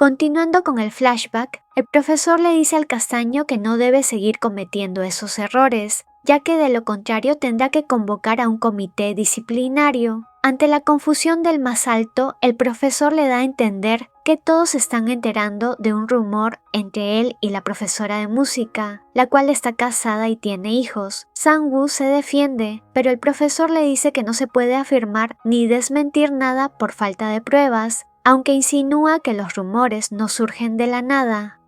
Continuando con el flashback, el profesor le dice al castaño que no debe seguir cometiendo esos errores, ya que de lo contrario tendrá que convocar a un comité disciplinario. Ante la confusión del más alto, el profesor le da a entender que todos se están enterando de un rumor entre él y la profesora de música, la cual está casada y tiene hijos. Sang-woo se defiende, pero el profesor le dice que no se puede afirmar ni desmentir nada por falta de pruebas, aunque insinúa que los rumores no surgen de la nada.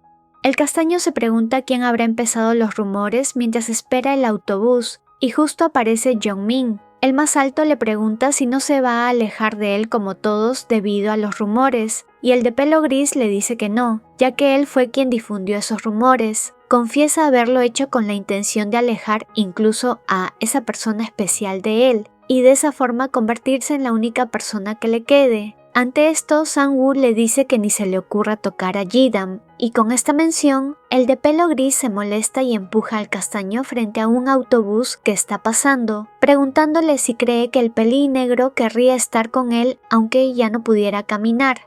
El castaño se pregunta quién habrá empezado los rumores mientras espera el autobús, y justo aparece Jong-min. El más alto le pregunta si no se va a alejar de él como todos debido a los rumores, y el de pelo gris le dice que no, ya que él fue quien difundió esos rumores. Confiesa haberlo hecho con la intención de alejar incluso a esa persona especial de él, y de esa forma convertirse en la única persona que le quede. Ante esto, Sang-woo le dice que ni se le ocurra tocar a Ji-dam, y con esta mención, el de pelo gris se molesta y empuja al castaño frente a un autobús que está pasando, preguntándole si cree que el pelínegro querría estar con él aunque ya no pudiera caminar.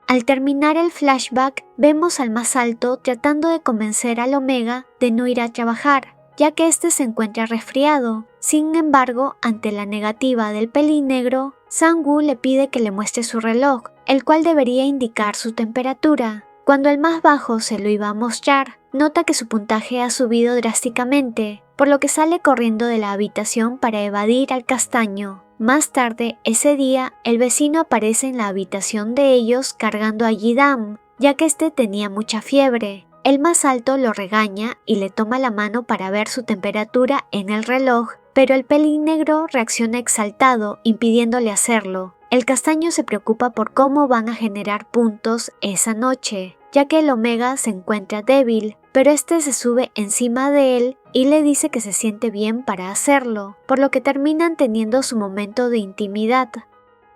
Al terminar el flashback, vemos al más alto tratando de convencer al Omega de no ir a trabajar, ya que este se encuentra resfriado. Sin embargo, ante la negativa del pelínegro, Sang-woo le pide que le muestre su reloj, el cual debería indicar su temperatura. Cuando el más bajo se lo iba a mostrar, nota que su puntaje ha subido drásticamente, por lo que sale corriendo de la habitación para evadir al castaño. Más tarde, ese día, el vecino aparece en la habitación de ellos cargando a Ji-dam, ya que este tenía mucha fiebre. El más alto lo regaña y le toma la mano para ver su temperatura en el reloj, pero el pelínegro reacciona exaltado, impidiéndole hacerlo. El castaño se preocupa por cómo van a generar puntos esa noche, ya que el Omega se encuentra débil, pero este se sube encima de él y le dice que se siente bien para hacerlo, por lo que terminan teniendo su momento de intimidad.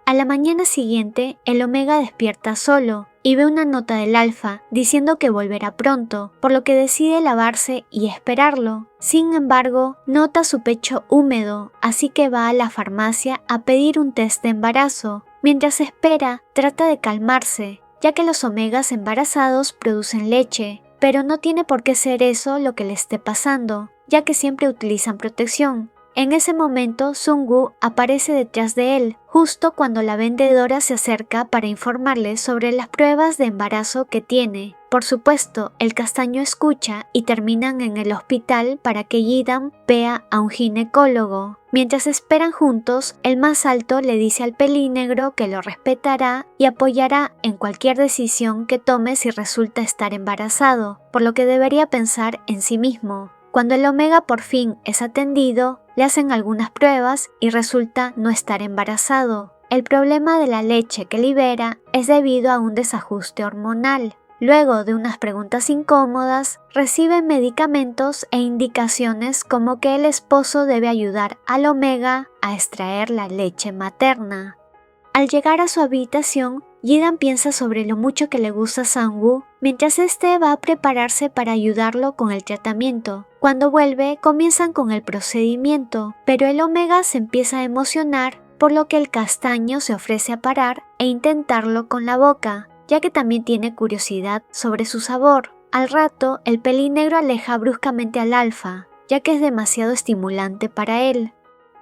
A la mañana siguiente, el Omega despierta solo y ve una nota del Alfa diciendo que volverá pronto, por lo que decide lavarse y esperarlo. Sin embargo, nota su pecho húmedo, así que va a la farmacia a pedir un test de embarazo. Mientras espera, trata de calmarse, ya que los omegas embarazados producen leche, pero no tiene por qué ser eso lo que le esté pasando, ya que siempre utilizan protección. En ese momento, Sung-woo aparece detrás de él, justo cuando la vendedora se acerca para informarle sobre las pruebas de embarazo que tiene. Por supuesto, el castaño escucha y terminan en el hospital para que Ji-dam vea a un ginecólogo. Mientras esperan juntos, el más alto le dice al pelínegro que lo respetará y apoyará en cualquier decisión que tome si resulta estar embarazado, por lo que debería pensar en sí mismo. Cuando el Omega por fin es atendido, le hacen algunas pruebas y resulta no estar embarazado. El problema de la leche que libera es debido a un desajuste hormonal. Luego de unas preguntas incómodas, recibe medicamentos e indicaciones como que el esposo debe ayudar al Omega a extraer la leche materna. Al llegar a su habitación, Ji-dam piensa sobre lo mucho que le gusta a Sang-woo, mientras este va a prepararse para ayudarlo con el tratamiento. Cuando vuelve, comienzan con el procedimiento, pero el Omega se empieza a emocionar, por lo que el castaño se ofrece a parar e intentarlo con la boca, ya que también tiene curiosidad sobre su sabor. Al rato, el pelínegro aleja bruscamente al Alfa, ya que es demasiado estimulante para él.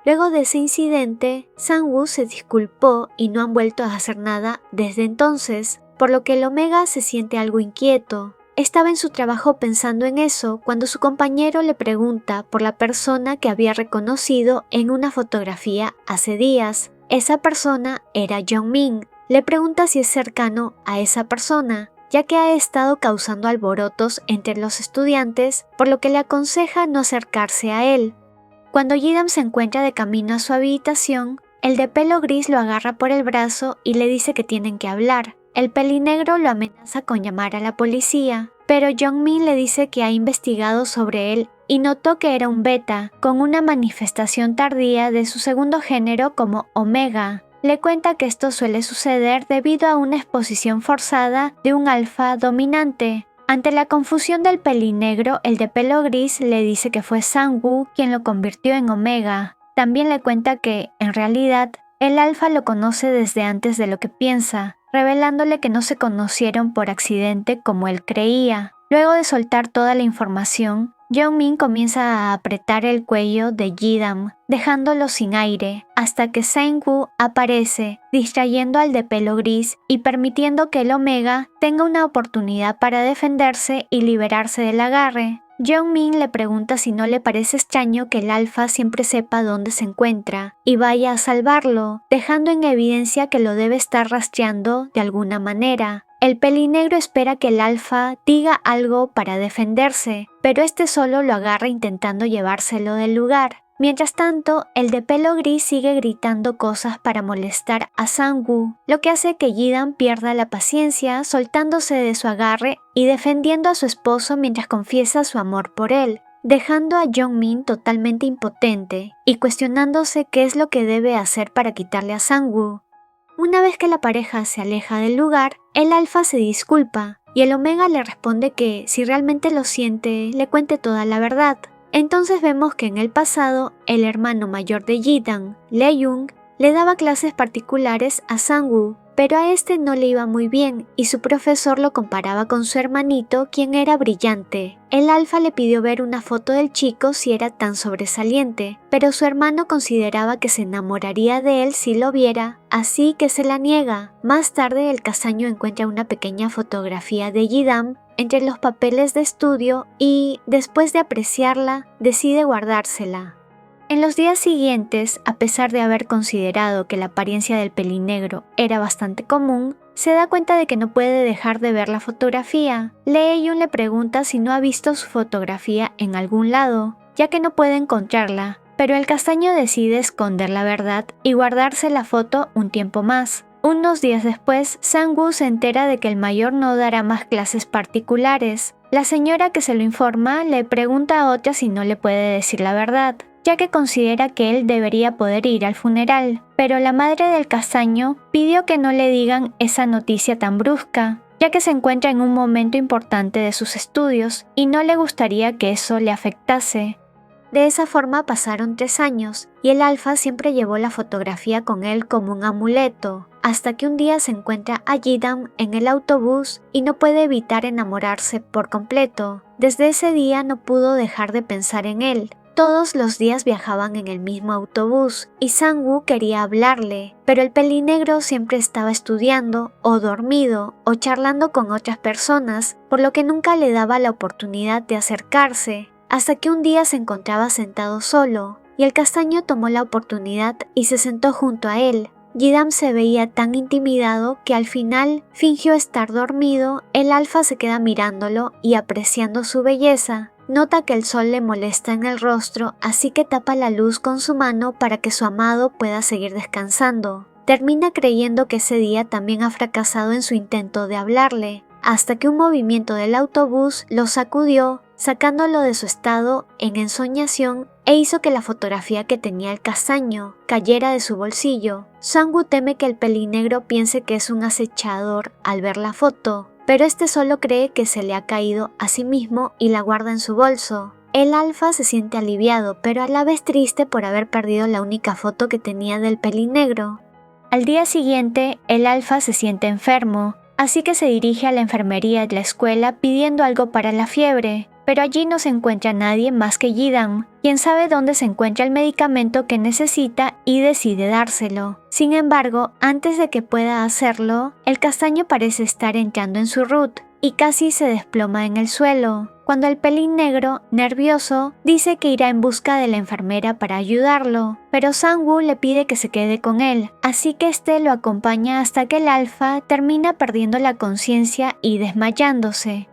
Luego de ese incidente, Sang-woo se disculpó y no han vuelto a hacer nada desde entonces, por lo que el Omega se siente algo inquieto. Estaba en su trabajo pensando en eso cuando su compañero le pregunta por la persona que había reconocido en una fotografía hace días. Esa persona era Jong-min. Le pregunta si es cercano a esa persona, ya que ha estado causando alborotos entre los estudiantes, por lo que le aconseja no acercarse a él. Cuando Ji-dam se encuentra de camino a su habitación, el de pelo gris lo agarra por el brazo y le dice que tienen que hablar. El pelinegro lo amenaza con llamar a la policía, pero Jong-min le dice que ha investigado sobre él y notó que era un beta, con una manifestación tardía de su segundo género como omega. Le cuenta que esto suele suceder debido a una exposición forzada de un alfa dominante. Ante la confusión del pelinegro, el de pelo gris le dice que fue Sang-woo quien lo convirtió en omega. También le cuenta que, en realidad, el alfa lo conoce desde antes de lo que piensa, revelándole que no se conocieron por accidente como él creía. Luego de soltar toda la información, Jeongmin comienza a apretar el cuello de Ji-dam, dejándolo sin aire, hasta que Sang-woo aparece, distrayendo al de pelo gris y permitiendo que el Omega tenga una oportunidad para defenderse y liberarse del agarre. Jeongmin le pregunta si no le parece extraño que el Alfa siempre sepa dónde se encuentra y vaya a salvarlo, dejando en evidencia que lo debe estar rastreando de alguna manera. El pelinegro espera que el Alfa diga algo para defenderse, pero este solo lo agarra intentando llevárselo del lugar. Mientras tanto, el de pelo gris sigue gritando cosas para molestar a Sang-woo, lo que hace que Ji-dam pierda la paciencia, soltándose de su agarre y defendiendo a su esposo mientras confiesa su amor por él, dejando a Jeongmin totalmente impotente y cuestionándose qué es lo que debe hacer para quitarle a Sang-woo. Una vez que la pareja se aleja del lugar, el Alfa se disculpa y el Omega le responde que si realmente lo siente, le cuente toda la verdad. Entonces vemos que en el pasado, el hermano mayor de Ji-dam, Le-jung, le daba clases particulares a Sang-woo, pero a este no le iba muy bien y su profesor lo comparaba con su hermanito, quien era brillante. El Alfa le pidió ver una foto del chico si era tan sobresaliente, pero su hermano consideraba que se enamoraría de él si lo viera, así que se la niega. Más tarde el castaño encuentra una pequeña fotografía de Ji-dam entre los papeles de estudio y, después de apreciarla, decide guardársela. En los días siguientes, a pesar de haber considerado que la apariencia del pelinegro era bastante común, se da cuenta de que no puede dejar de ver la fotografía. Lee-jung le pregunta si no ha visto su fotografía en algún lado, ya que no puede encontrarla, pero el castaño decide esconder la verdad y guardarse la foto un tiempo más. Unos días después, Sang-woo se entera de que el mayor no dará más clases particulares. La señora que se lo informa le pregunta a otra si no le puede decir la verdad, ya que considera que él debería poder ir al funeral, pero la madre del castaño pidió que no le digan esa noticia tan brusca, ya que se encuentra en un momento importante de sus estudios y no le gustaría que eso le afectase. De esa forma pasaron 3 años y el Alfa siempre llevó la fotografía con él como un amuleto, hasta que un día se encuentra a Ji-dam en el autobús y no puede evitar enamorarse por completo. Desde ese día no pudo dejar de pensar en él. Todos los días viajaban en el mismo autobús y Sang-woo quería hablarle, pero el pelinegro siempre estaba estudiando o dormido o charlando con otras personas, por lo que nunca le daba la oportunidad de acercarse, hasta que un día se encontraba sentado solo y el castaño tomó la oportunidad y se sentó junto a él. Ji-dam se veía tan intimidado que al final fingió estar dormido. El Alfa se queda mirándolo y apreciando su belleza. Nota que el sol le molesta en el rostro, así que tapa la luz con su mano para que su amado pueda seguir descansando. Termina creyendo que ese día también ha fracasado en su intento de hablarle, hasta que un movimiento del autobús lo sacudió, sacándolo de su estado en ensoñación e hizo que la fotografía que tenía el castaño cayera de su bolsillo. Sang-woo teme que el pelinegro piense que es un acechador al ver la foto, pero este solo cree que se le ha caído a sí mismo y la guarda en su bolso. El Alfa se siente aliviado, pero a la vez triste por haber perdido la única foto que tenía del pelinegro. Al día siguiente, el Alfa se siente enfermo, así que se dirige a la enfermería de la escuela pidiendo algo para la fiebre, pero allí no se encuentra nadie más que Ji-dam, quien sabe dónde se encuentra el medicamento que necesita y decide dárselo. Sin embargo, antes de que pueda hacerlo, el castaño parece estar entrando en su route y casi se desploma en el suelo, cuando el pelinegro, nervioso, dice que irá en busca de la enfermera para ayudarlo, pero Sang-woo le pide que se quede con él, así que este lo acompaña hasta que el Alfa termina perdiendo la conciencia y desmayándose.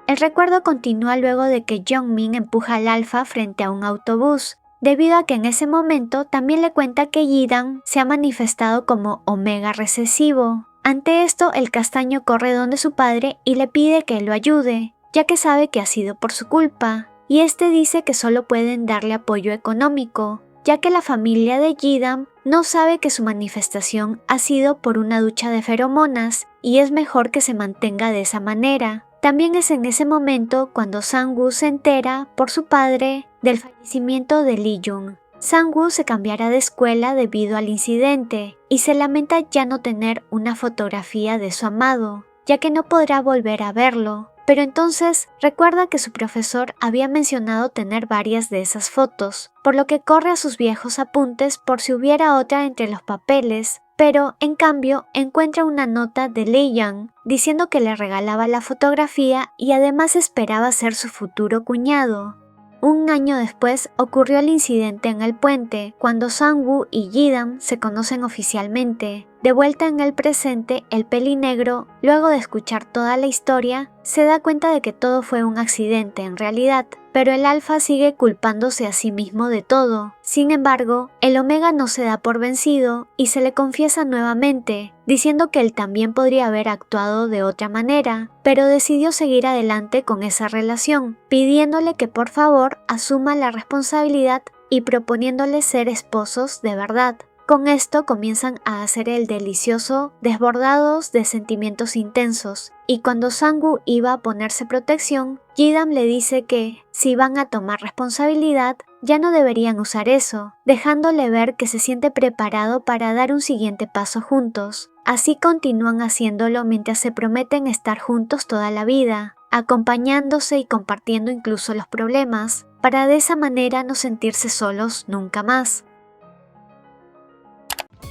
El recuerdo continúa luego de que Jeongmin empuja al Alfa frente a un autobús, debido a que en ese momento también le cuenta que Ji-dam se ha manifestado como Omega recesivo. Ante esto, el castaño corre donde su padre y le pide que lo ayude, ya que sabe que ha sido por su culpa, y este dice que solo pueden darle apoyo económico, ya que la familia de Ji-dam no sabe que su manifestación ha sido por una ducha de feromonas y es mejor que se mantenga de esa manera. También es en ese momento cuando Sang-woo se entera por su padre del fallecimiento de Lee-jung. Sang-woo se cambiará de escuela debido al incidente y se lamenta ya no tener una fotografía de su amado, ya que no podrá volver a verlo. Pero entonces recuerda que su profesor había mencionado tener varias de esas fotos, por lo que corre a sus viejos apuntes por si hubiera otra entre los papeles, pero en cambio encuentra una nota de Lee Young diciendo que le regalaba la fotografía y además esperaba ser su futuro cuñado. Un año después ocurrió el incidente en el puente, cuando Sang-woo y Ji-dam se conocen oficialmente. De vuelta en el presente, el pelinegro, luego de escuchar toda la historia, se da cuenta de que todo fue un accidente en realidad, pero el alfa sigue culpándose a sí mismo de todo. Sin embargo, el omega no se da por vencido y se le confiesa nuevamente, diciendo que él también podría haber actuado de otra manera, pero decidió seguir adelante con esa relación, pidiéndole que por favor asuma la responsabilidad y proponiéndole ser esposos de verdad. Con esto comienzan a hacer el delicioso, desbordados de sentimientos intensos, y cuando Sang-woo iba a ponerse protección, Ji-dam le dice que, si van a tomar responsabilidad, ya no deberían usar eso, dejándole ver que se siente preparado para dar un siguiente paso juntos. Así continúan haciéndolo mientras se prometen estar juntos toda la vida, acompañándose y compartiendo incluso los problemas, para de esa manera no sentirse solos nunca más.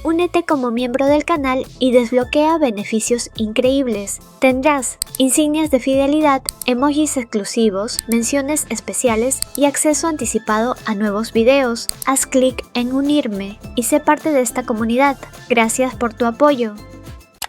Únete como miembro del canal y desbloquea beneficios increíbles. Tendrás insignias de fidelidad, emojis exclusivos, menciones especiales y acceso anticipado a nuevos videos. Haz clic en unirme y sé parte de esta comunidad. Gracias por tu apoyo.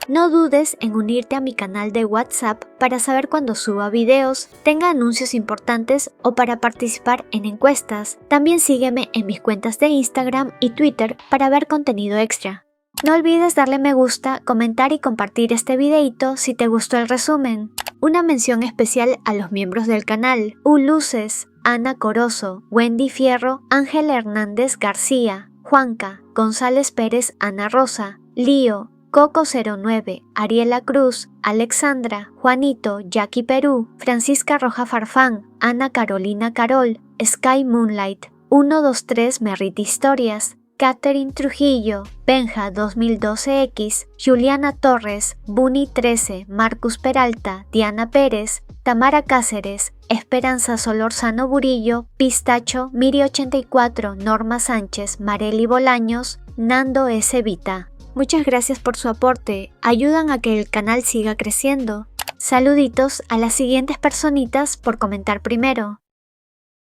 No dudes en unirte a mi canal de WhatsApp para saber cuando suba videos, tenga anuncios importantes o para participar en encuestas. También sígueme en mis cuentas de Instagram y Twitter para ver contenido extra. No olvides darle me gusta, comentar y compartir este videito si te gustó el resumen. Una mención especial a los miembros del canal: Luces, Ana Corozo, Wendy Fierro, Ángel Hernández García, Juanca, González Pérez, Ana Rosa, Lío, Coco09, Ariela Cruz, Alexandra, Juanito, Jackie Perú, Francisca Roja Farfán, Ana Carolina Carol, Sky Moonlight, 123 Merrit Historias, Catherine Trujillo, Benja 2012X, Juliana Torres, Bunny 13, Marcus Peralta, Diana Pérez, Tamara Cáceres, Esperanza Solorzano Burillo, Pistacho, Miri84, Norma Sánchez, Marely Bolaños, Nando S. Vita. Muchas gracias por su aporte, ayudan a que el canal siga creciendo. Saluditos a las siguientes personitas por comentar primero.